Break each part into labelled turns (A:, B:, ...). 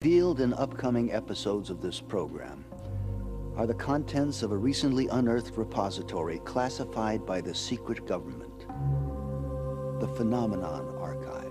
A: Revealed in upcoming episodes of this program are the contents of a recently unearthed repository classified by the secret government, the Phenomenon Archives.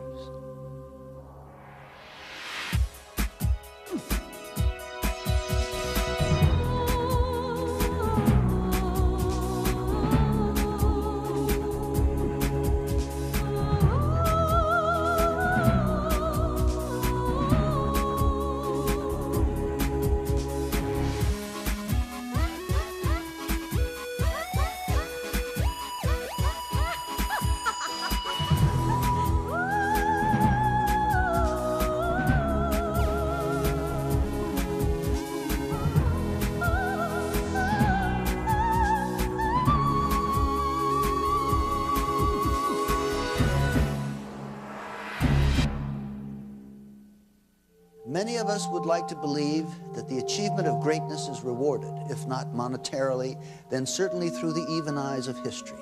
A: Many of us would like to believe that the achievement of greatness is rewarded, if not monetarily, then certainly through the even eyes of history.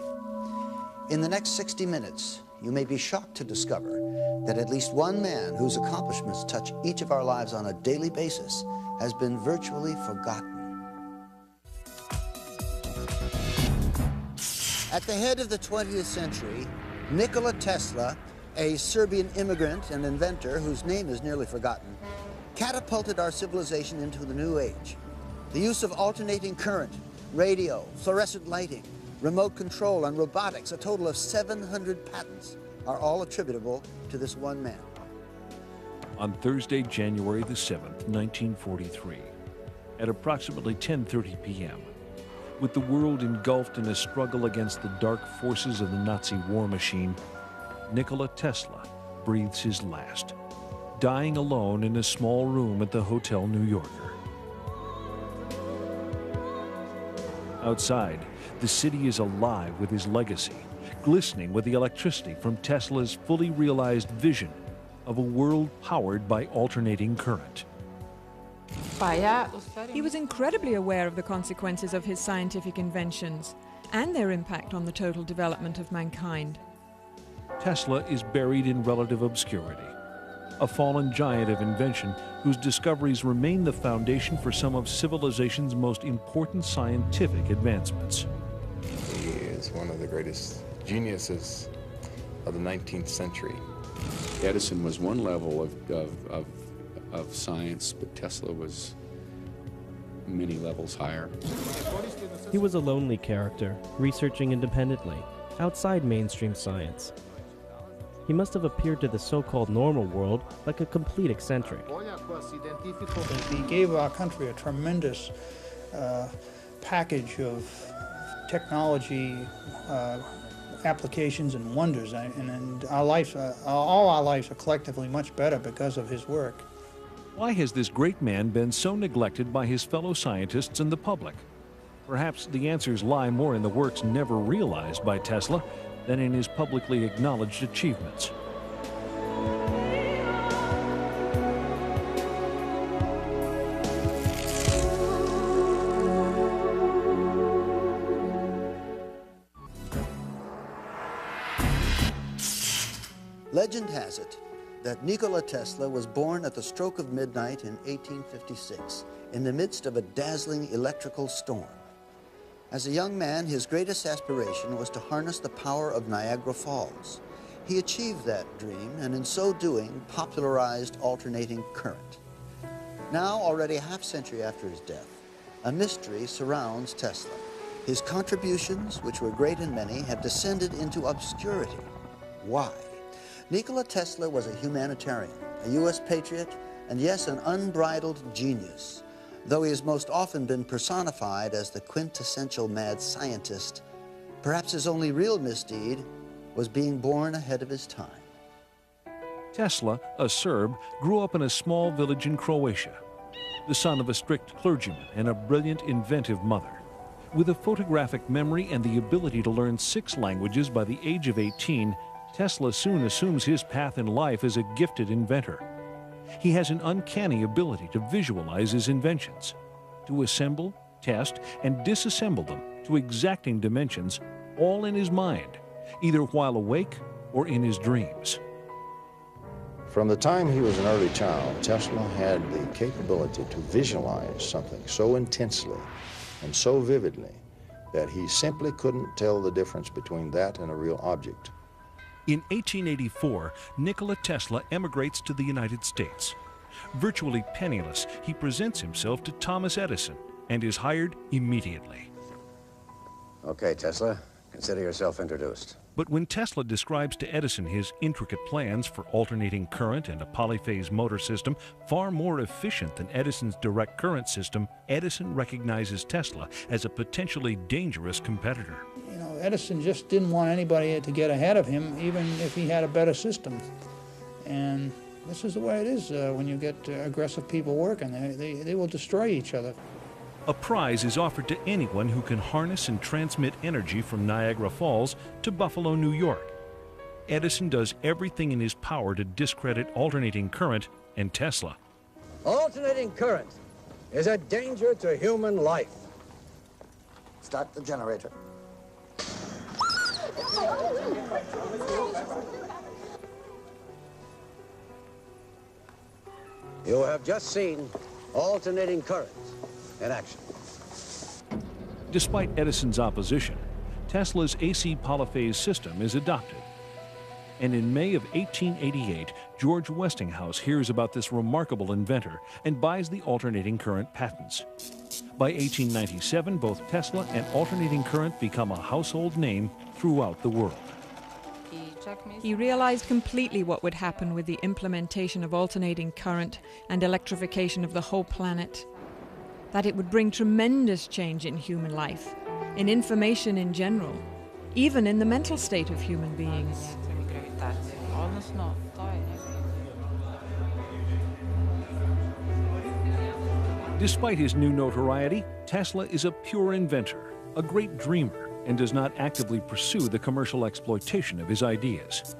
A: In the next 60 minutes, you may be shocked to discover that at least one man whose accomplishments touch each of our lives on a daily basis has been virtually forgotten. At the head of the 20th century, Nikole Tesla, a Serbian immigrant and inventor whose name is nearly forgotten, catapulted our civilization into the new age. The use of alternating current, radio, fluorescent lighting, remote control, and robotics, a total of 700 patents, are all attributable to this one man.
B: On Thursday, January the 7th, 1943, at approximately 10:30 p.m., with the world engulfed in a struggle against the dark forces of the Nazi war machine, Nikole Tesla breathes his last, dying alone in a small room at the Hotel New Yorker. Outside, the city is alive with his legacy, glistening with the electricity from Tesla's fully realized vision of a world powered by alternating current.
C: He was incredibly aware of the consequences of his scientific inventions and their impact on the total development of mankind.
B: Tesla is buried in relative obscurity, a fallen giant of invention whose discoveries remain the foundation for some of civilization's most important scientific advancements.
D: He is one of the greatest geniuses of the 19th century.
E: Edison was one level of science, but Tesla was many levels higher.
F: He was a lonely character, researching independently, outside mainstream science. He must have appeared to the so-called normal world like a complete eccentric.
G: He gave our country a tremendous package of technology, applications and wonders, and our lives, all our lives are collectively much better because of his work.
B: Why has this great man been so neglected by his fellow scientists and the public? Perhaps the answers lie more in the works never realized by Tesla than in his publicly acknowledged achievements.
A: Legend has it that Nikole Tesla was born at the stroke of midnight in 1856 in the midst of a dazzling electrical storm. As a young man, his greatest aspiration was to harness the power of Niagara Falls. He achieved that dream, and in so doing, popularized alternating current. Now, already a half-century after his death, a mystery surrounds Tesla. His contributions, which were great and many, have descended into obscurity. Why? Nikole Tesla was a humanitarian, a U.S. patriot, and yes, an unbridled genius. Though he has most often been personified as the quintessential mad scientist, perhaps his only real misdeed was being born ahead of his time.
B: Tesla, a Serb, grew up in a small village in Croatia, the son of a strict clergyman and a brilliant, inventive mother. With a photographic memory and the ability to learn 6 languages by the age of 18, Tesla soon assumes his path in life as a gifted inventor. He has an uncanny ability to visualize his inventions, to assemble, test, and disassemble them to exacting dimensions, all in his mind, either while awake or in his dreams.
H: From the time he was an early child, Tesla had the capability to visualize something so intensely and so vividly that he simply couldn't tell the difference between that and a real object.
B: In 1884, Nikola Tesla emigrates to the United States. Virtually penniless, he presents himself to Thomas Edison and is hired immediately.
I: Okay, Tesla, consider yourself introduced.
B: But when Tesla describes to Edison his intricate plans for alternating current and a polyphase motor system far more efficient than Edison's direct current system, Edison recognizes Tesla as a potentially dangerous competitor.
G: You know, Edison just didn't want anybody to get ahead of him, even if he had a better system. And this is the way it is when you get aggressive people working. They will destroy each other.
B: A prize is offered to anyone who can harness and transmit energy from Niagara Falls to Buffalo, New York. Edison does everything in his power to discredit alternating current and Tesla.
I: Alternating current is a danger to human life.
A: Start the generator.
I: You have just seen alternating current in action.
B: Despite Edison's opposition, Tesla's AC polyphase system is adopted. And in May of 1888, George Westinghouse hears about this remarkable inventor and buys the alternating current patents. By 1897, both Tesla and alternating current become a household name throughout the world.
C: He realized completely what would happen with the implementation of alternating current and electrification of the whole planet. That it would bring tremendous change in human life, in information in general, even in the mental state of human beings.
B: Despite his new notoriety, Tesla is a pure inventor, a great dreamer, and does not actively pursue the commercial exploitation of his ideas.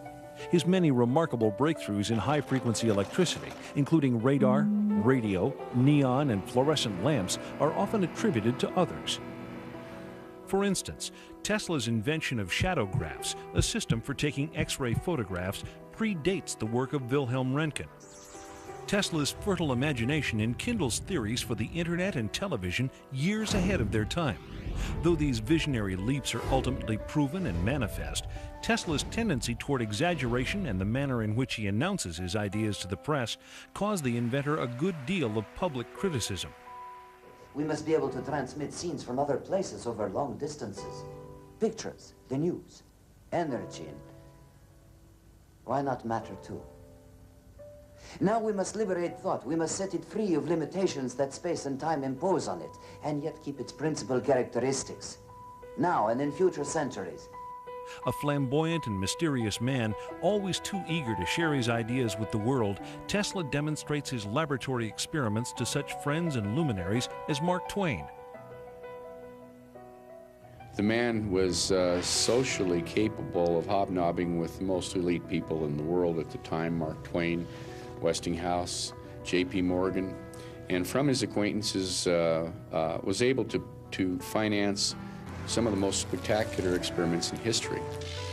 B: His many remarkable breakthroughs in high-frequency electricity, including radar, radio, neon, and fluorescent lamps, are often attributed to others. For instance, Tesla's invention of shadowgraphs, a system for taking X-ray photographs, predates the work of Wilhelm Röntgen. Tesla's fertile imagination enkindles theories for the internet and television years ahead of their time. Though these visionary leaps are ultimately proven and manifest, Tesla's tendency toward exaggeration and the manner in which he announces his ideas to the press cause the inventor a good deal of public criticism.
J: We must be able to transmit scenes from other places over long distances. Pictures, the news, energy, and why not matter too? Now we must liberate thought. We must set it free of limitations that space and time impose on it, and yet keep its principal characteristics, now and in future centuries.
B: A flamboyant and mysterious man, always too eager to share his ideas with the world, Tesla demonstrates his laboratory experiments to such friends and luminaries as Mark Twain.
E: The man was socially capable of hobnobbing with the most elite people in the world at the time, Mark Twain, Westinghouse, J.P. Morgan, and from his acquaintances was able to finance some of the most spectacular experiments in history.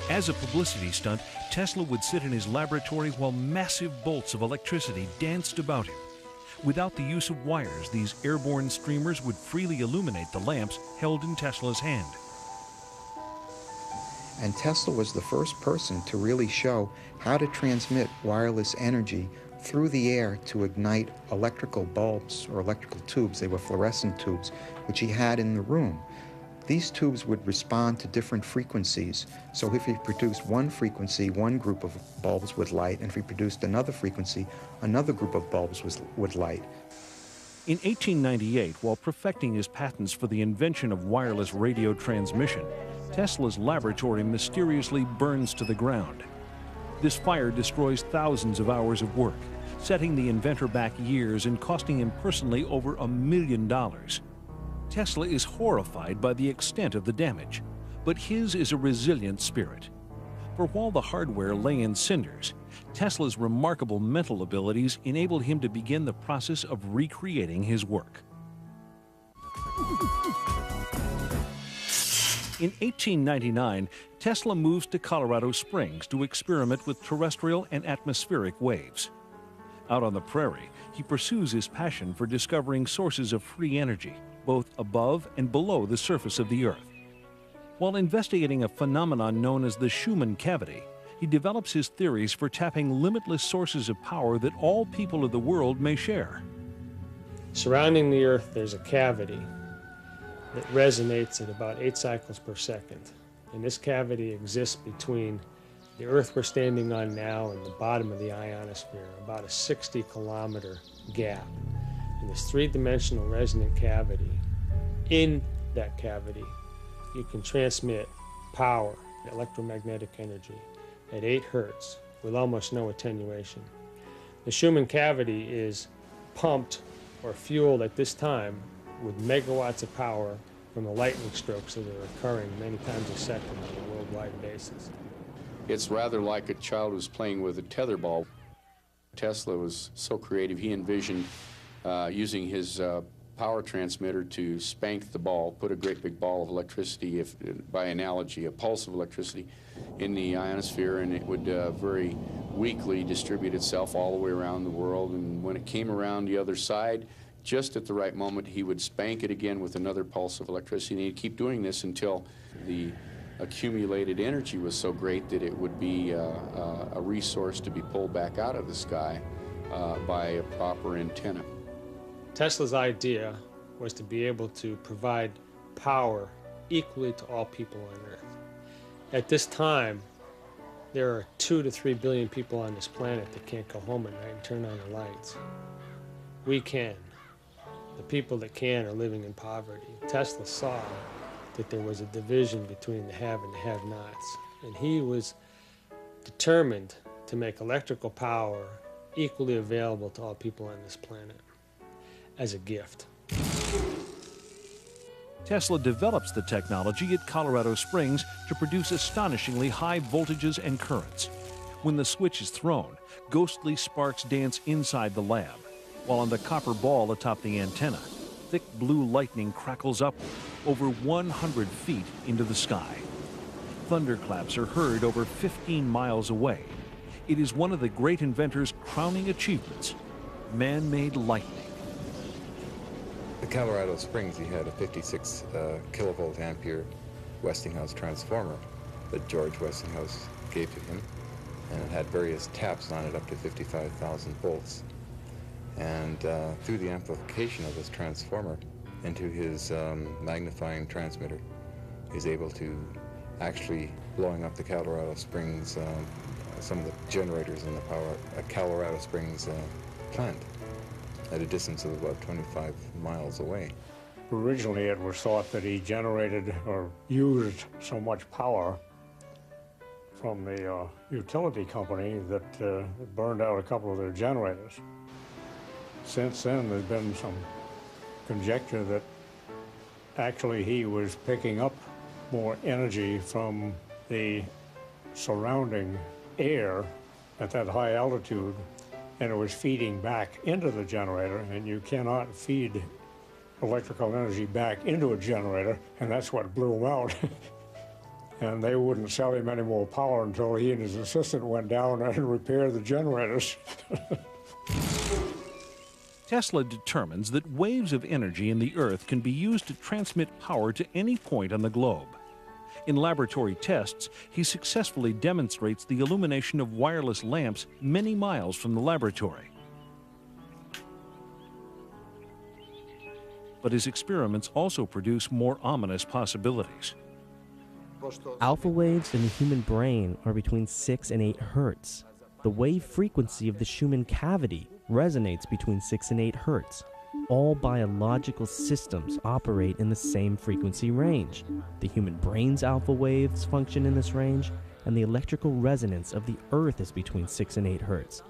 B: As a publicity stunt, Tesla would sit in his laboratory while massive bolts of electricity danced about him. Without the use of wires, these airborne streamers would freely illuminate the lamps held in Tesla's hand.
K: And Tesla was the first person to really show how to transmit wireless energy through the air to ignite electrical bulbs or electrical tubes. They were fluorescent tubes, which he had in the room. These tubes would respond to different frequencies. So if he produced one frequency, one group of bulbs would light, and if he produced another frequency, another group of bulbs would light.
B: In 1898, while perfecting his patents for the invention of wireless radio transmission, Tesla's laboratory mysteriously burns to the ground. This fire destroys thousands of hours of work, setting the inventor back years and costing him personally over $1 million. Tesla is horrified by the extent of the damage, but his is a resilient spirit. For while the hardware lay in cinders, Tesla's remarkable mental abilities enabled him to begin the process of recreating his work. In 1899, Tesla moves to Colorado Springs to experiment with terrestrial and atmospheric waves. Out on the prairie, he pursues his passion for discovering sources of free energy, both above and below the surface of the Earth. While investigating a phenomenon known as the Schumann cavity, he develops his theories for tapping limitless sources of power that all people of the world may share.
L: Surrounding the Earth, there's a cavity that resonates at about 8 cycles per second. And this cavity exists between the Earth we're standing on now and the bottom of the ionosphere, about a 60-kilometer gap. And this three-dimensional resonant cavity, in that cavity, you can transmit power, electromagnetic energy, at 8 hertz with almost no attenuation. The Schumann cavity is pumped or fueled at this time with megawatts of power from the lightning strokes that are occurring many times a second on a worldwide basis.
E: It's rather like a child who's playing with a tetherball. Tesla was so creative, he envisioned using his power transmitter to spank the ball, put a great big ball of electricity, if, by analogy, a pulse of electricity in the ionosphere, and it would very weakly distribute itself all the way around the world. And when it came around the other side, just at the right moment, he would spank it again with another pulse of electricity, and he'd keep doing this until the accumulated energy was so great that it would be a resource to be pulled back out of the sky by a proper antenna.
L: Tesla's idea was to be able to provide power equally to all people on Earth. At this time, there are 2 to 3 billion people on this planet that can't go home at night and turn on the lights. We can. The people that can are living in poverty. Tesla saw that there was a division between the have and the have-nots, and he was determined to make electrical power equally available to all people on this planet as a gift.
B: Tesla develops the technology at Colorado Springs to produce astonishingly high voltages and currents. When the switch is thrown, ghostly sparks dance inside the lab, while on the copper ball atop the antenna, thick blue lightning crackles upward over 100 feet into the sky. Thunderclaps are heard over 15 miles away. It is one of the great inventor's crowning achievements, man-made lightning.
D: At Colorado Springs, he had a 56 kilovolt ampere Westinghouse transformer that George Westinghouse gave to him, and it had various taps on it up to 55,000 volts. And through the amplification of this transformer into his magnifying transmitter, he's able to actually blowing up the Colorado Springs, some of the generators in the power at Colorado Springs plant at a distance of about 25 miles away.
M: Originally, it was thought that he generated or used so much power from the utility company that burned out a couple of their generators. Since then, there's been some conjecture that actually he was picking up more energy from the surrounding air at that high altitude, and it was feeding back into the generator, and you cannot feed electrical energy back into a generator, and that's what blew him out. And they wouldn't sell him any more power until he and his assistant went down and repaired the generators.
B: Tesla determines that waves of energy in the Earth can be used to transmit power to any point on the globe. In laboratory tests, he successfully demonstrates the illumination of wireless lamps many miles from the laboratory. But his experiments also produce more ominous possibilities.
F: Alpha waves in the human brain are between 6 and 8 hertz. The wave frequency of the Schumann cavity resonates between 6 and 8 hertz. All biological systems operate in the same frequency range. The human brain's alpha waves function in this range, and the electrical resonance of the Earth is between 6 and 8 hertz.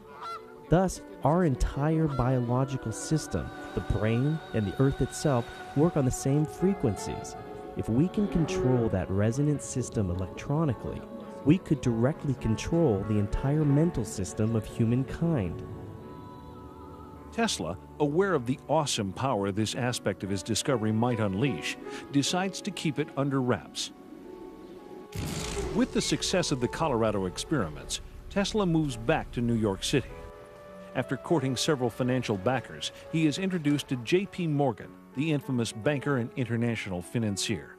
F: Thus, our entire biological system, the brain and the Earth itself, work on the same frequencies. If we can control that resonant system electronically, we could directly control the entire mental system of humankind.
B: Tesla, aware of the awesome power this aspect of his discovery might unleash, decides to keep it under wraps. With the success of the Colorado experiments, Tesla moves back to New York City. After courting several financial backers, he is introduced to J.P. Morgan, the infamous banker and international financier.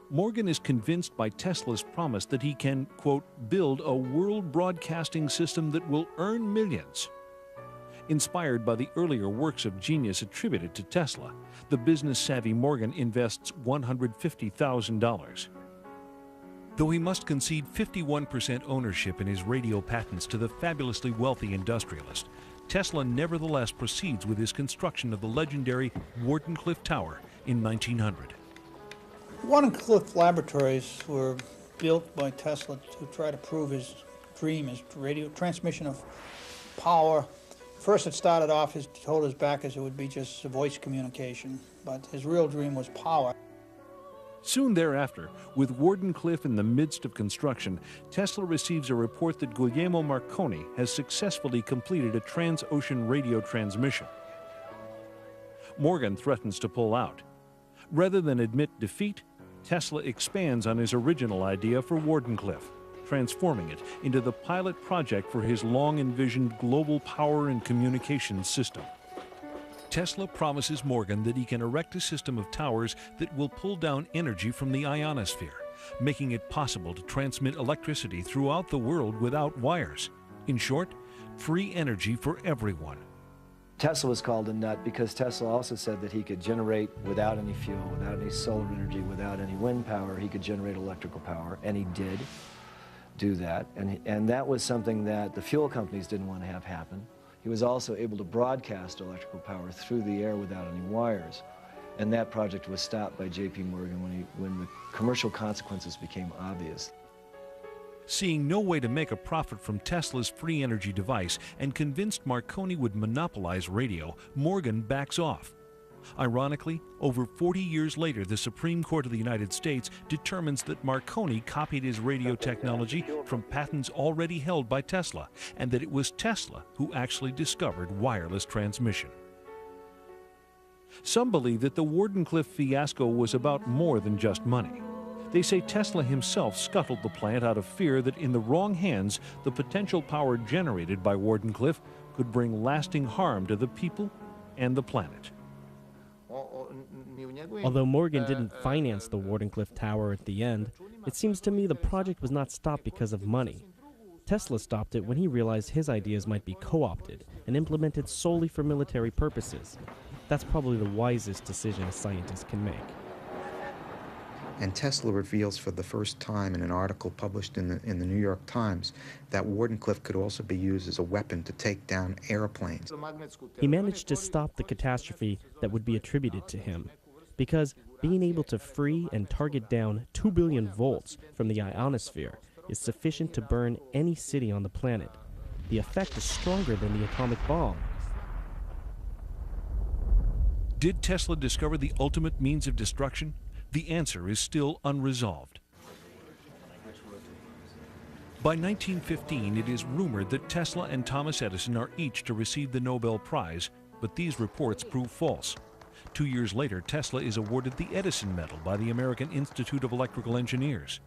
B: Morgan is convinced by Tesla's promise that he can, quote, build a world broadcasting system that will earn millions. Inspired by the earlier works of genius attributed to Tesla, the business-savvy Morgan invests $150,000. Though he must concede 51% ownership in his radio patents to the fabulously wealthy industrialist, Tesla nevertheless proceeds with his construction of the legendary Wardenclyffe Tower in 1900.
G: Wardenclyffe laboratories were built by Tesla to try to prove his dream, his radio transmission of power. First it started off, he told his backers it would be just voice communication, but his real dream was power.
B: Soon thereafter, with Wardenclyffe in the midst of construction, Tesla receives a report that Guglielmo Marconi has successfully completed a trans-ocean radio transmission. Morgan threatens to pull out. Rather than admit defeat, Tesla expands on his original idea for Wardenclyffe, transforming it into the pilot project for his long-envisioned global power and communications system. Tesla promises Morgan that he can erect a system of towers that will pull down energy from the ionosphere, making it possible to transmit electricity throughout the world without wires. In short, free energy for everyone.
N: Tesla was called a nut because Tesla also said that he could generate without any fuel, without any solar energy, without any wind power, he could generate electrical power, and he did do that. And that was something that the fuel companies didn't want to have happen. He was also able to broadcast electrical power through the air without any wires. And that project was stopped by J.P. Morgan when the commercial consequences became obvious.
B: Seeing no way to make a profit from Tesla's free energy device and convinced Marconi would monopolize radio, Morgan backs off. Ironically, over 40 years later, the Supreme Court of the United States determines that Marconi copied his radio technology from patents already held by Tesla, and that it was Tesla who actually discovered wireless transmission. Some believe that the Wardenclyffe fiasco was about more than just money. They say Tesla himself scuttled the plant out of fear that in the wrong hands, the potential power generated by Wardenclyffe could bring lasting harm to the people and the planet.
F: Although Morgan didn't finance the Wardenclyffe Tower at the end, it seems to me the project was not stopped because of money. Tesla stopped it when he realized his ideas might be co-opted and implemented solely for military purposes. That's probably the wisest decision a scientist can make.
K: And Tesla reveals for the first time in an article published in the New York Times that Wardenclyffe could also be used as a weapon to take down airplanes.
F: He managed to stop the catastrophe that would be attributed to him, because being able to free and target down 2 billion volts from the ionosphere is sufficient to burn any city on the planet. The effect is stronger than the atomic bomb.
B: Did Tesla discover the ultimate means of destruction? The answer is still unresolved. By 1915, it is rumored that Tesla and Thomas Edison are each to receive the Nobel Prize, but these reports prove false. 2 years later, Tesla is awarded the Edison Medal by the American Institute of Electrical Engineers.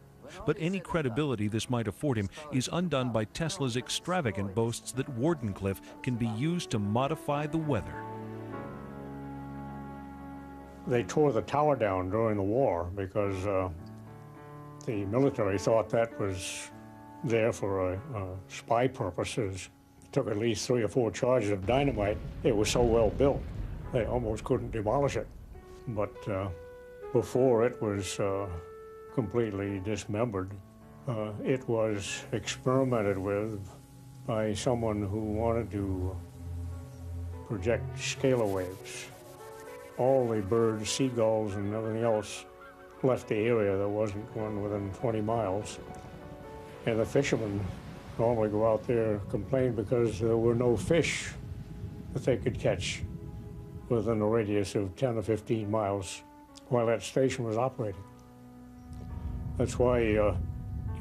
B: But any credibility this might afford him is undone by Tesla's extravagant boasts that Wardenclyffe can be used to modify the weather.
M: They tore the tower down during the war because the military thought that was there for spy purposes. It took at least 3 or 4 charges of dynamite. It was so well built, they almost couldn't demolish it. But before it was completely dismembered, it was experimented with by someone who wanted to project scalar waves. All the birds, seagulls, and everything else left the area. There wasn't one within 20 miles. And the fishermen normally go out there and complain because there were no fish that they could catch within a radius of 10 or 15 miles while that station was operating. That's why you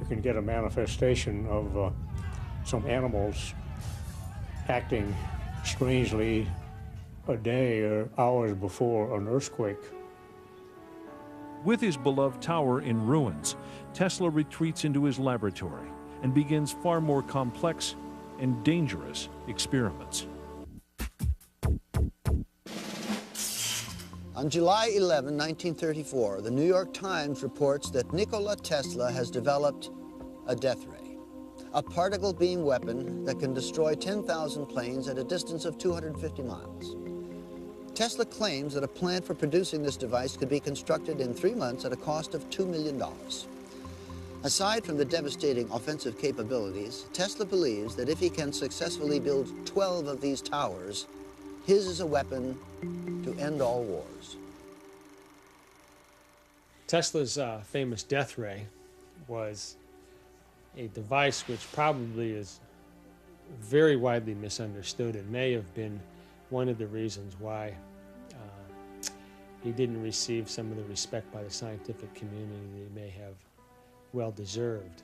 M: can get a manifestation of some animals acting strangely a day or hours before an earthquake.
B: With his beloved tower in ruins, Tesla retreats into his laboratory and begins far more complex and dangerous experiments.
A: On July 11, 1934, the New York Times reports that Nikola Tesla has developed a death ray, a particle beam weapon that can destroy 10,000 planes at a distance of 250 miles. Tesla claims that a plant for producing this device could be constructed in 3 months at a cost of $2 million. Aside from the devastating offensive capabilities, Tesla believes that if he can successfully build 12 of these towers, his is a weapon to end all wars.
L: Tesla's famous death ray was a device which probably is very widely misunderstood and may have been one of the reasons why he didn't receive some of the respect by the scientific community that he may have well deserved.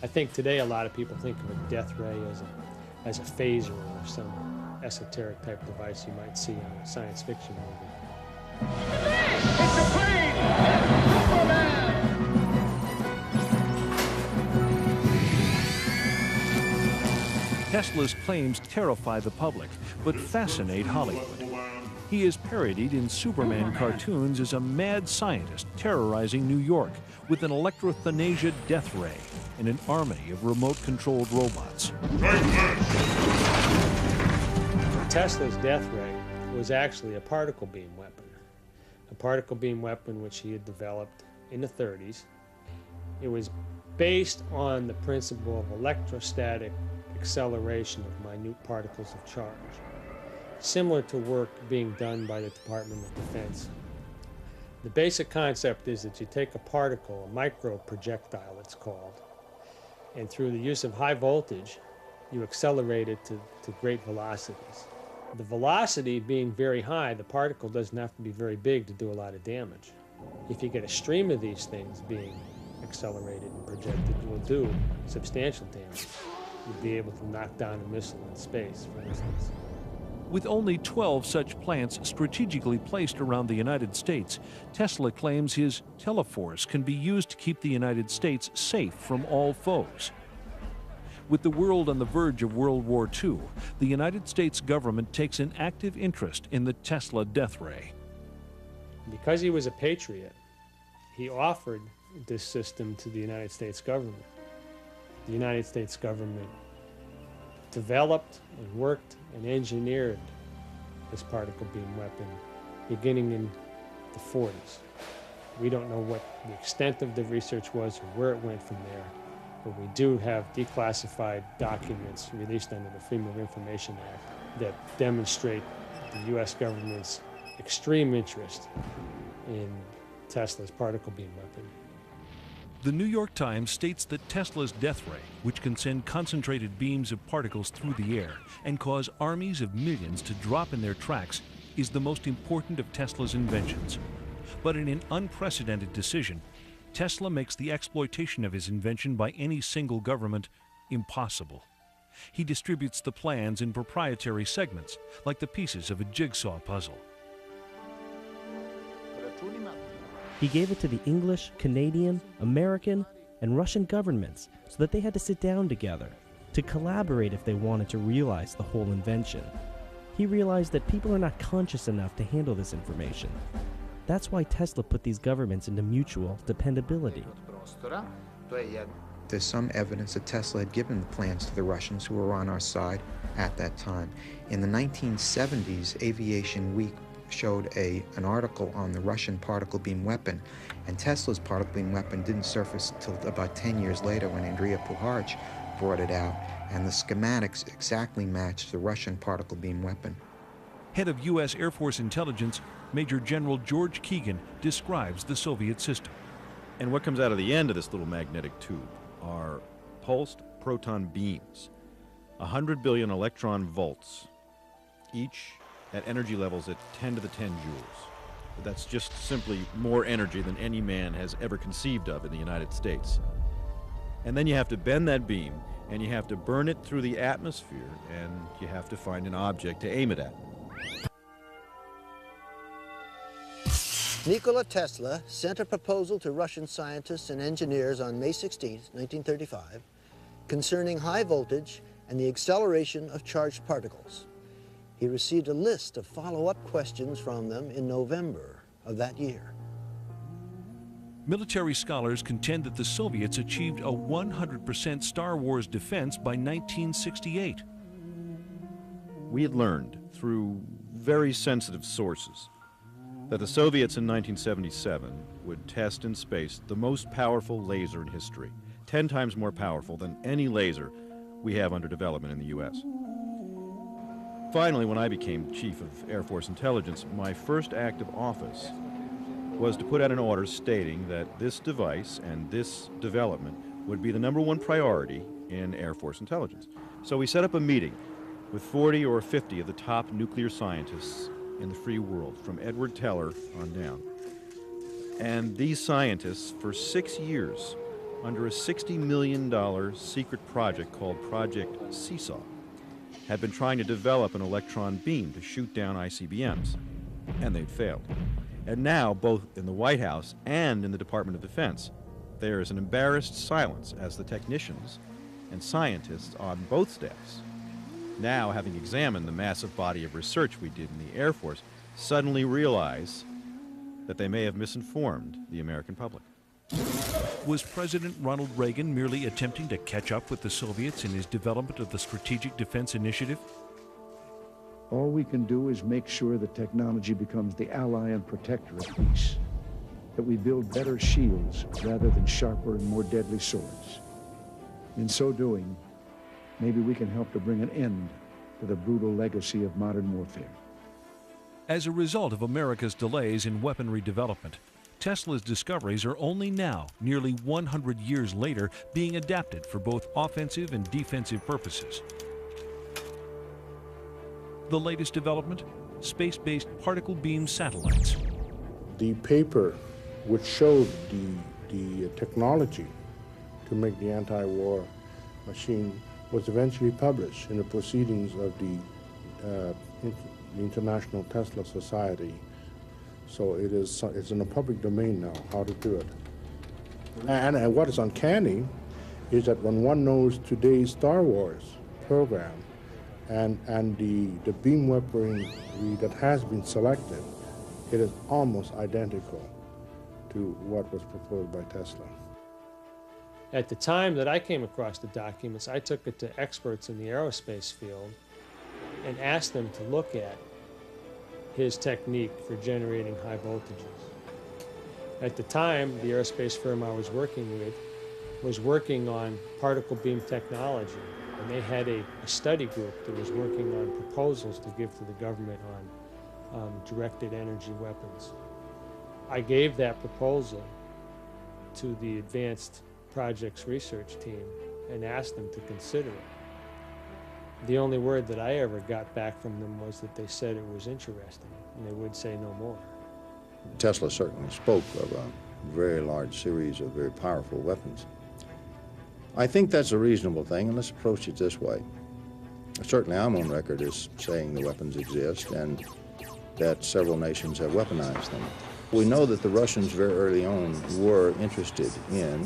L: I think today a lot of people think of a death ray as a phaser or some esoteric type device you might see in a science fiction movie.
O: It's a plane! It's Superman!
B: Tesla's claims terrify the public, but fascinate Hollywood. He is parodied in Superman cartoons as a mad scientist terrorizing New York with an electrothanasia death ray and an army of remote-controlled robots.
L: Tesla's death ray was actually a particle beam weapon. A particle beam weapon which he had developed in the 30s. It was based on the principle of electrostatic acceleration of minute particles of charge, similar to work being done by the Department of Defense. The basic concept is that you take a particle, a micro projectile it's called, and through the use of high voltage, you accelerate it to great velocities. The velocity being very high, the particle doesn't have to be very big to do a lot of damage. If you get a stream of these things being accelerated and projected, you will do substantial damage. You'll be able to knock down a missile in space, for instance.
B: With only 12 such plants strategically placed around the United States, Tesla claims his teleforce can be used to keep the United States safe from all foes. With the world on the verge of World War II, the United States government takes an active interest in the Tesla death ray.
L: Because he was a patriot, he offered this system to the United States government. The United States government developed and worked and engineered this particle beam weapon beginning in the 40s. We don't know what the extent of the research was or where it went from there, but we do have declassified documents released under the Freedom of Information Act that demonstrate the U.S. government's extreme interest in Tesla's particle beam weapon.
B: The New York Times states that Tesla's death ray, which can send concentrated beams of particles through the air and cause armies of millions to drop in their tracks, is the most important of Tesla's inventions. But in an unprecedented decision, Tesla makes the exploitation of his invention by any single government impossible. He distributes the plans in proprietary segments, like the pieces of a jigsaw puzzle.
F: He gave it to the English, Canadian, American, and Russian governments so that they had to sit down together to collaborate if they wanted to realize the whole invention. He realized that people are not conscious enough to handle this information. That's why Tesla put these governments into mutual dependability.
K: There's some evidence that Tesla had given the plans to the Russians who were on our side at that time. In the 1970s, Aviation Week showed an article on the Russian particle beam weapon, and Tesla's particle beam weapon didn't surface until about 10 years later when Andrija Puharich brought it out, and the schematics exactly matched the Russian particle beam weapon.
B: Head of U.S. Air Force Intelligence, Major General George Keegan, describes the Soviet system.
P: And what comes out of the end of this little magnetic tube are pulsed proton beams, 100 billion electron volts, each at energy levels at 10 to the 10 joules. That's just simply more energy than any man has ever conceived of in the United States. And then you have to bend that beam, and you have to burn it through the atmosphere, and you have to find an object to aim it at.
A: Nikola Tesla sent a proposal to Russian scientists and engineers on May 16, 1935, concerning high voltage and the acceleration of charged particles. He received a list of follow-up questions from them in November of that year.
B: Military scholars contend that the Soviets achieved a 100% Star Wars defense by 1968.
P: We had learned through very sensitive sources that the Soviets in 1977 would test in space the most powerful laser in history, 10 times more powerful than any laser we have under development in the U.S. Finally, when I became Chief of Air Force Intelligence, my first act of office was to put out an order stating that this device and this development would be the #1 priority in Air Force Intelligence. So we set up a meeting with 40 or 50 of the top nuclear scientists in the free world, from Edward Teller on down. And these scientists, for 6 years, under a $60 million secret project called Project Seesaw, had been trying to develop an electron beam to shoot down ICBMs, and they'd failed. And now, both in the White House and in the Department of Defense, there is an embarrassed silence as the technicians and scientists on both staffs, now having examined the massive body of research we did in the Air Force, suddenly realize that they may have misinformed the American public.
B: Was President Ronald Reagan merely attempting to catch up with the Soviets in his development of the Strategic Defense Initiative?
Q: All we can do is make sure that technology becomes the ally and protector of peace, that we build better shields rather than sharper and more deadly swords. In so doing, maybe we can help to bring an end to the brutal legacy of modern warfare.
B: As a result of America's delays in weaponry development, Tesla's discoveries are only now, nearly 100 years later, being adapted for both offensive and defensive purposes. The latest development? Space-based particle beam satellites.
R: The paper which showed the technology to make the anti-war machine was eventually published in the proceedings of the International Tesla Society. So it's in the public domain now, how to do it. And what is uncanny is that when one knows today's Star Wars program and the beam weaponry that has been selected, it is almost identical to what was proposed by Tesla.
L: At the time that I came across the documents, I took it to experts in the aerospace field and asked them to look at his technique for generating high voltages. At the time, the aerospace firm I was working with was working on particle beam technology, and they had a study group that was working on proposals to give to the government on directed energy weapons. I gave that proposal to the Advanced Projects Research Team and asked them to consider it. The only word that I ever got back from them was that they said it was interesting, and they would say no more.
H: Tesla certainly spoke of a very large series of very powerful weapons. I think that's a reasonable thing, and let's approach it this way. Certainly I'm on record as saying the weapons exist and that several nations have weaponized them. We know that the Russians very early on were interested in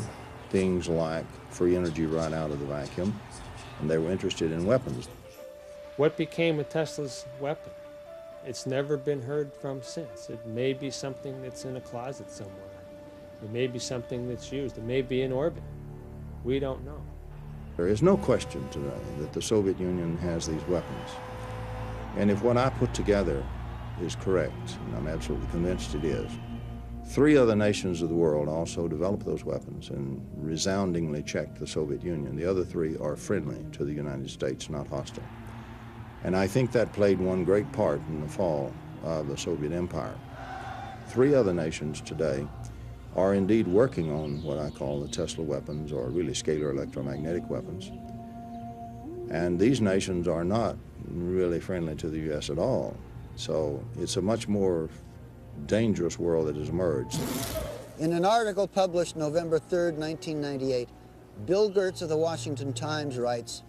H: things like free energy right out of the vacuum, and they were interested in weapons.
L: What became of Tesla's weapon? It's never been heard from since. It may be something that's in a closet somewhere. It may be something that's used. It may be in orbit. We don't know.
H: There is no question today that the Soviet Union has these weapons. And if what I put together is correct, and I'm absolutely convinced it is, 3 other nations of the world also developed those weapons and resoundingly checked the Soviet Union. The other 3 are friendly to the United States, not hostile. And I think that played one great part in the fall of the Soviet Empire. 3 other nations today are indeed working on what I call the Tesla weapons, or really scalar electromagnetic weapons. And these nations are not really friendly to the U.S. at all. So it's a much more dangerous world that has emerged.
A: In an article published November 3rd, 1998, Bill Gertz of the Washington Times writes,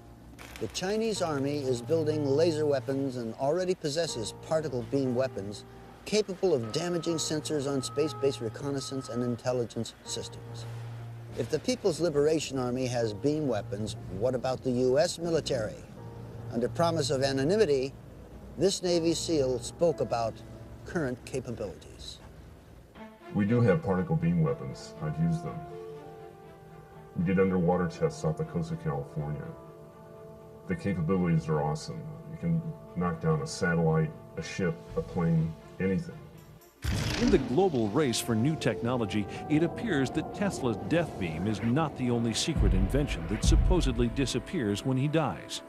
A: "The Chinese Army is building laser weapons and already possesses particle beam weapons capable of damaging sensors on space-based reconnaissance and intelligence systems. If the People's Liberation Army has beam weapons, what about the U.S. military?" Under promise of anonymity, this Navy SEAL spoke about current capabilities.
S: We do have particle beam weapons. I've used them. We did underwater tests off the coast of California. The capabilities are awesome. You can knock down a satellite, a ship, a plane, anything.
B: In the global race for new technology, it appears that Tesla's death beam is not the only secret invention that supposedly disappears when he dies.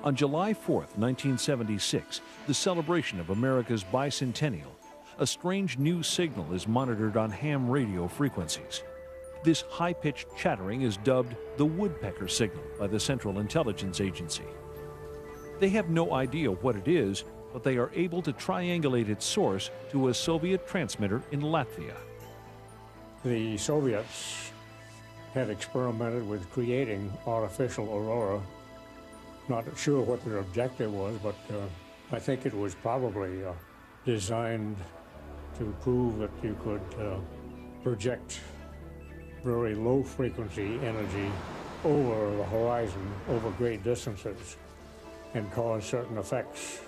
B: On July 4th, 1976, the celebration of America's bicentennial, a strange new signal is monitored on ham radio frequencies. This high-pitched chattering is dubbed the woodpecker signal by the Central Intelligence Agency. They have no idea what it is, but they are able to triangulate its source to a Soviet transmitter in Latvia.
M: The Soviets had experimented with creating artificial aurora. Not sure what their objective was, but I think it was probably designed to prove that you could project very low frequency energy over the horizon, over great distances, and cause certain effects.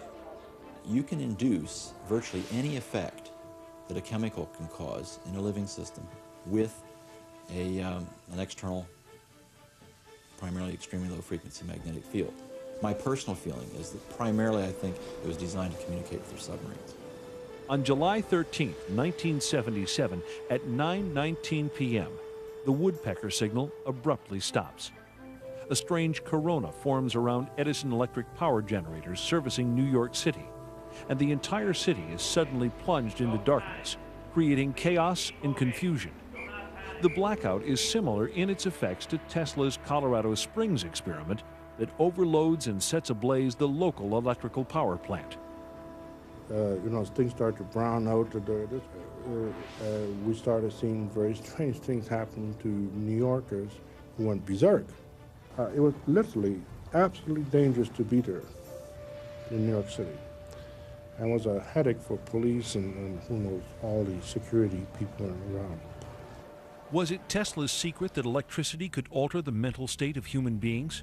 T: You can induce virtually any effect that a chemical can cause in a living system with an external, primarily extremely low frequency magnetic field. My personal feeling is that primarily I think it was designed to communicate through submarines.
B: On July 13, 1977, at 9:19 p.m., the woodpecker signal abruptly stops. A strange corona forms around Edison electric power generators servicing New York City, and the entire city is suddenly plunged into darkness, creating chaos and confusion. The blackout is similar in its effects to Tesla's Colorado Springs experiment that overloads and sets ablaze the local electrical power plant.
R: Things started to brown out. We started seeing very strange things happen to New Yorkers who went berserk. It was literally absolutely dangerous to be there in New York City. And was a headache for police and who knows, all the security people around.
B: Was it Tesla's secret that electricity could alter the mental state of human beings?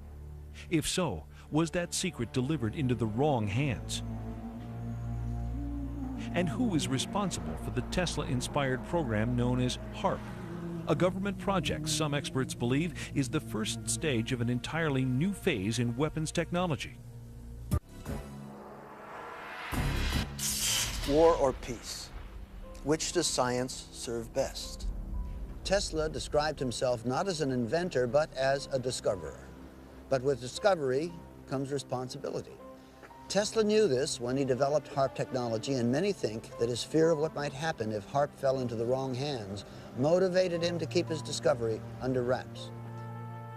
B: If so, was that secret delivered into the wrong hands? And who is responsible for the Tesla-inspired program known as HARP, a government project some experts believe is the first stage of an entirely new phase in weapons technology?
A: War or peace? Which does science serve best? Tesla described himself not as an inventor, but as a discoverer. But with discovery comes responsibility. Tesla knew this when he developed HARP technology, and many think that his fear of what might happen if HARP fell into the wrong hands motivated him to keep his discovery under wraps.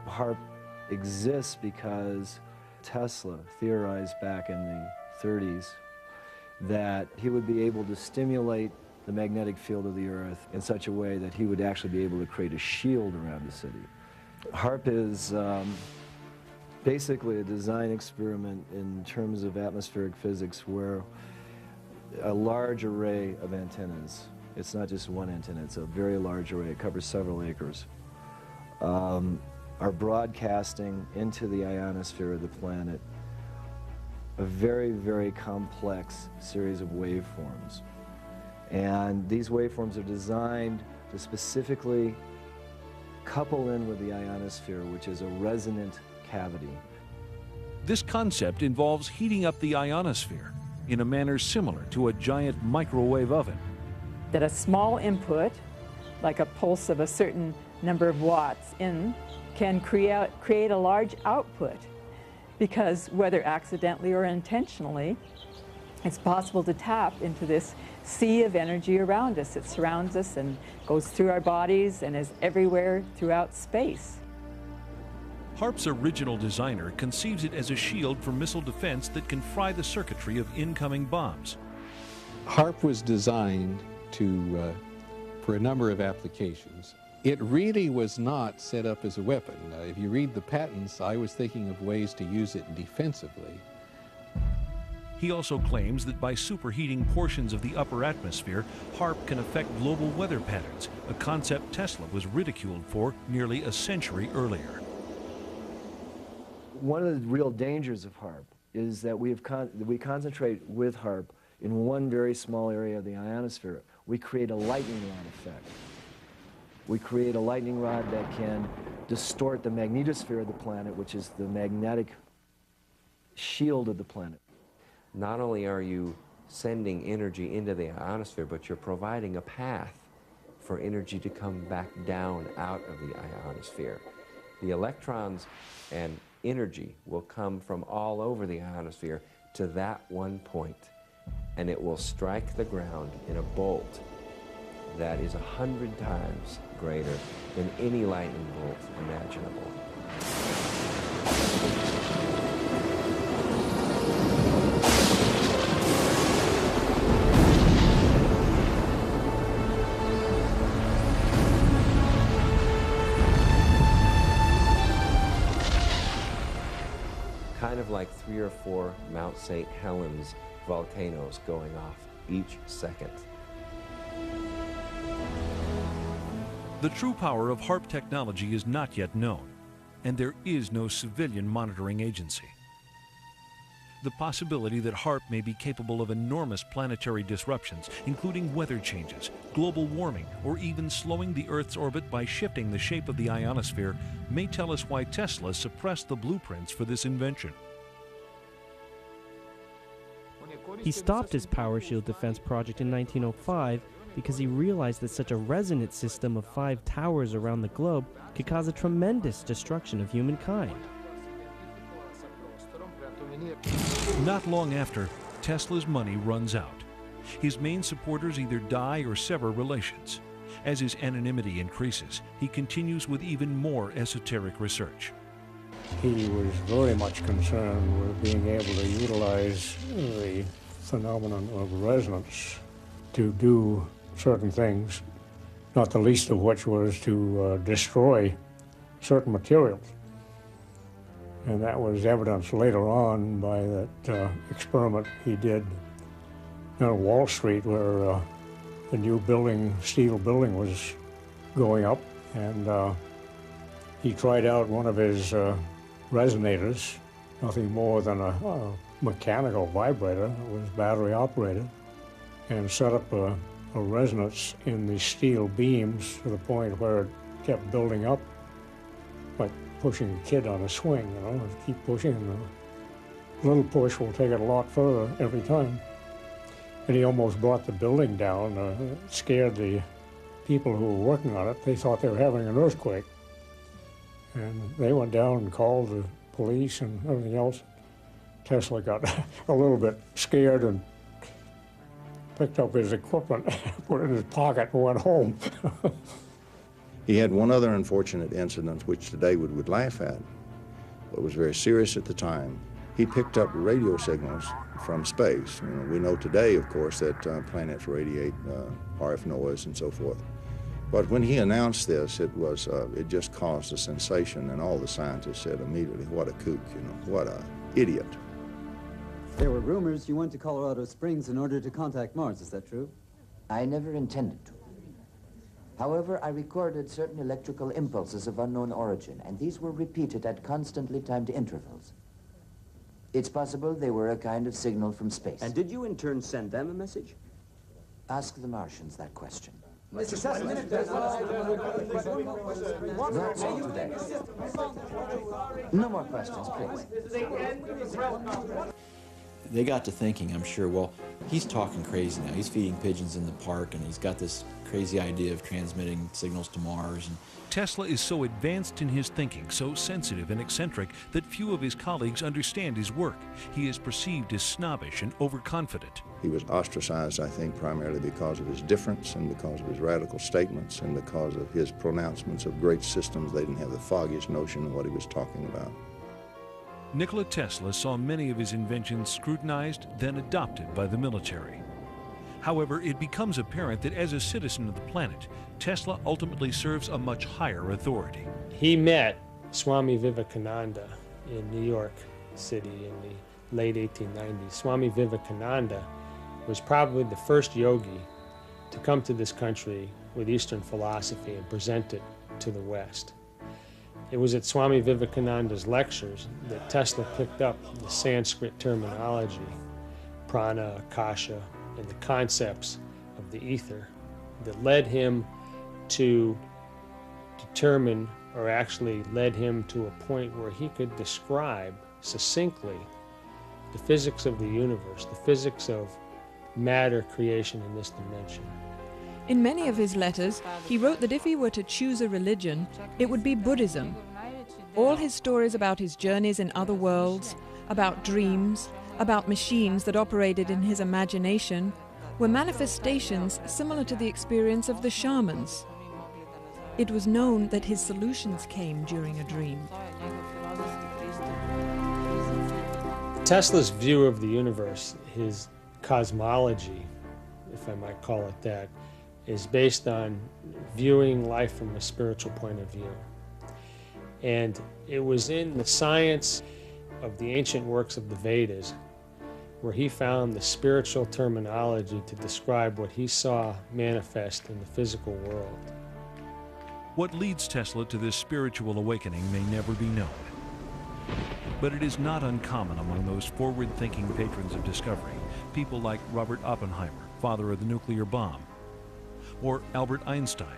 N: HARP exists because Tesla theorized back in the 30s that he would be able to stimulate the magnetic field of the Earth in such a way that he would actually be able to create a shield around the city. HARP is basically a design experiment in terms of atmospheric physics where a large array of antennas, it's not just one antenna, it's a very large array, it covers several acres, are broadcasting into the ionosphere of the planet a very, very complex series of waveforms. And these waveforms are designed to specifically couple in with the ionosphere, which is a resonant cavity.
B: This concept involves heating up the ionosphere in a manner similar to a giant microwave oven.
U: That a small input, like a pulse of a certain number of watts in, can create a large output, because whether accidentally or intentionally, it's possible to tap into this sea of energy around us. It surrounds us and goes through our bodies and is everywhere throughout space.
B: HARP's original designer conceives it as a shield for missile defense that can fry the circuitry of incoming bombs.
V: HARP was designed for a number of applications. It really was not set up as a weapon. If you read the patents, I was thinking of ways to use it defensively.
B: He also claims that by superheating portions of the upper atmosphere, HARP can affect global weather patterns, a concept Tesla was ridiculed for nearly a century earlier.
N: One of the real dangers of HARP is that we concentrate with HAARP in one very small area of the ionosphere. We create a lightning rod effect. We create a lightning rod that can distort the magnetosphere of the planet, which is the magnetic shield of the planet.
C: Not only are you sending energy into the ionosphere, but you're providing a path for energy to come back down out of the ionosphere. The electrons and energy will come from all over the ionosphere to that one point, and it will strike the ground in a bolt that is 100 times greater than any lightning bolt imaginable. Kind of like 3 or 4 Mount St. Helens volcanoes going off each second.
B: The true power of HAARP technology is not yet known, and there is no civilian monitoring agency. The possibility that HAARP may be capable of enormous planetary disruptions, including weather changes, global warming, or even slowing the Earth's orbit by shifting the shape of the ionosphere, may tell us why Tesla suppressed the blueprints for this invention.
F: He stopped his power shield defense project in 1905 because he realized that such a resonant system of 5 towers around the globe could cause a tremendous destruction of humankind.
B: Not long after, Tesla's money runs out. His main supporters either die or sever relations. As his anonymity increases, he continues with even more esoteric research.
M: He was very much concerned with being able to utilize the phenomenon of resonance to do certain things, not the least of which was to destroy certain materials. And that was evidenced later on by that experiment he did on Wall Street, where the new building, steel building, was going up, and he tried out one of his resonators, nothing more than a mechanical vibrator. It was battery operated, and set up a resonance in the steel beams to the point where it kept building up, like pushing a kid on a swing, you know, keep pushing, and a little push will take it a lot further every time. And he almost brought the building down, scared the people who were working on it. They thought they were having an earthquake. And they went down and called the police and everything else. Tesla got a little bit scared and picked up his equipment, put it in his pocket, and went home.
H: He had one other unfortunate incident, which today we would laugh at, but was very serious at the time. He picked up radio signals from space. You know, we know today, of course, that planets radiate RF noise and so forth. But when he announced this, it just caused a sensation, and all the scientists said immediately, "What a kook, you know, what a idiot."
I: There were rumors you went to Colorado Springs in order to contact Mars. Is that true?
J: I never intended to. However, I recorded certain electrical impulses of unknown origin, and these were repeated at constantly timed intervals. It's possible they were a kind of signal from space.
I: And did you in turn send them a message?
J: Ask the Martians that question.
I: Mr. Teslе,
J: That's all today. No more questions, please.
T: They got to thinking, I'm sure, well, he's talking crazy now. He's feeding pigeons in the park, and he's got this crazy idea of transmitting signals to Mars. And
B: Tesla is so advanced in his thinking, so sensitive and eccentric, that few of his colleagues understand his work. He is perceived as snobbish and overconfident.
H: He was ostracized, I think, primarily because of his difference and because of his radical statements and because of his pronouncements of great systems. They didn't have the foggiest notion of what he was talking about.
B: Nikola Tesla saw many of his inventions scrutinized, then adopted by the military. However, it becomes apparent that as a citizen of the planet, Tesla ultimately serves a much higher authority.
L: He met Swami Vivekananda in New York City in the late 1890s. Swami Vivekananda was probably the first yogi to come to this country with Eastern philosophy and present it to the West. It was at Swami Vivekananda's lectures that Tesla picked up the Sanskrit terminology, prana, akasha, and the concepts of the ether that led him to determine, or actually led him to a point where he could describe succinctly the physics of the universe, the physics of matter creation in this dimension.
D: In many of his letters, he wrote that if he were to choose a religion, it would be Buddhism. All his stories about his journeys in other worlds, about dreams, about machines that operated in his imagination, were manifestations similar to the experience of the shamans. It was known that his solutions came during a dream.
L: Tesla's view of the universe, his cosmology, if I might call it that, is based on viewing life from a spiritual point of view. And it was in the science of the ancient works of the Vedas where he found the spiritual terminology to describe what he saw manifest in the physical world.
B: What leads Tesla to this spiritual awakening may never be known. But it is not uncommon among those forward-thinking patrons of discovery, people like Robert Oppenheimer, father of the nuclear bomb, or Albert Einstein,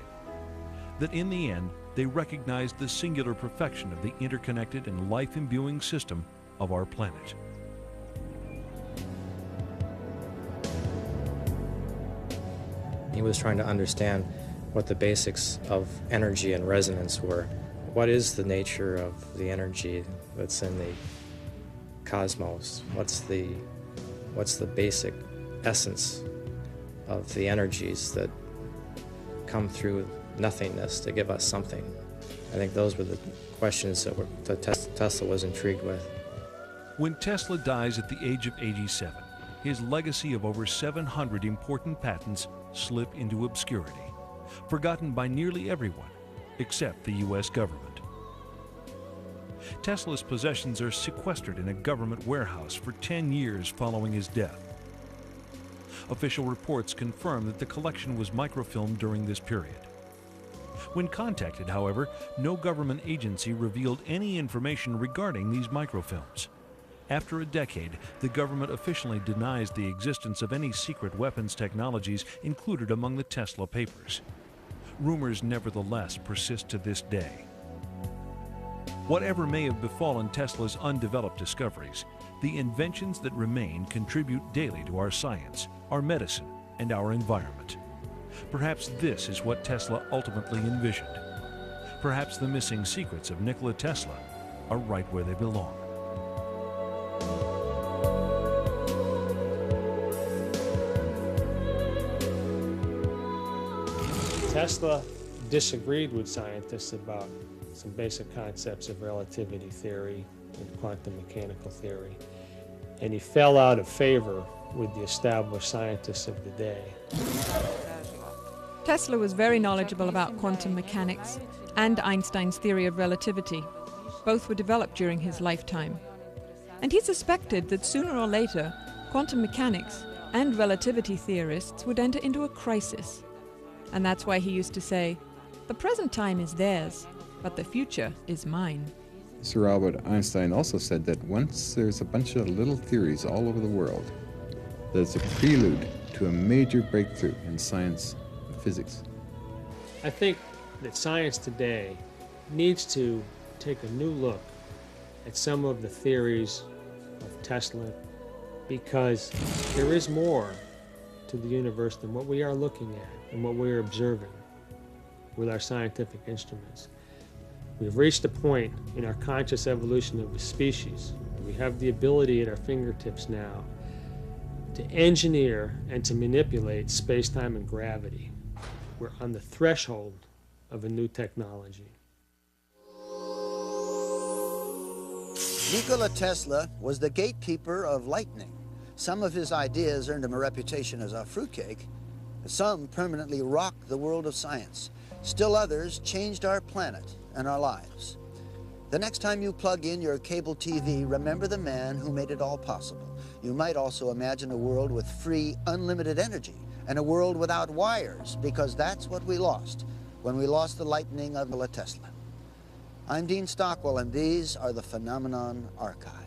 B: that in the end they recognized the singular perfection of the interconnected and life-imbuing system of our planet.
E: He was trying to understand what the basics of energy and resonance were. What is the nature of the energy that's in the cosmos? What's the basic essence of the energies that come through nothingness to give us something? I think those were the questions that Tesla was intrigued with.
B: When Tesla dies at the age of 87, his legacy of over 700 important patents slip into obscurity, forgotten by nearly everyone except the U.S. government. Tesla's possessions are sequestered in a government warehouse for 10 years following his death. Official reports confirm that the collection was microfilmed during this period. When contacted, however, no government agency revealed any information regarding these microfilms. After a decade, the government officially denies the existence of any secret weapons technologies included among the Tesla papers. Rumors nevertheless persist to this day. Whatever may have befallen Tesla's undeveloped discoveries, the inventions that remain contribute daily to our science, our medicine, and our environment. Perhaps this is what Tesla ultimately envisioned. Perhaps the missing secrets of Nikola Tesla are right where they belong.
L: Tesla disagreed with scientists about some basic concepts of relativity theory and quantum mechanical theory, and he fell out of favor with the established scientists of the day.
D: Tesla was very knowledgeable about quantum mechanics and Einstein's theory of relativity. Both were developed during his lifetime. And he suspected that sooner or later, quantum mechanics and relativity theorists would enter into a crisis. And that's why he used to say, "The present time is theirs, but the future is mine."
W: Sir Albert Einstein also said that once there's a bunch of little theories all over the world, that it's a prelude to a major breakthrough in science and physics.
L: I think that science today needs to take a new look at some of the theories of Tesla, because there is more to the universe than what we are looking at and what we are observing with our scientific instruments. We've reached a point in our conscious evolution of the species where we have the ability at our fingertips now to engineer and to manipulate space-time and gravity. We're on the threshold of a new technology.
A: Nikola Tesla was the gatekeeper of lightning. Some of his ideas earned him a reputation as a fruitcake. Some permanently rocked the world of science. Still others changed our planet and our lives. The next time you plug in your cable TV, remember the man who made it all possible. You might also imagine a world with free, unlimited energy and a world without wires, because that's what we lost when we lost the lightning of Nikola Tesla. I'm Dean Stockwell, and these are the Phenomenon Archives.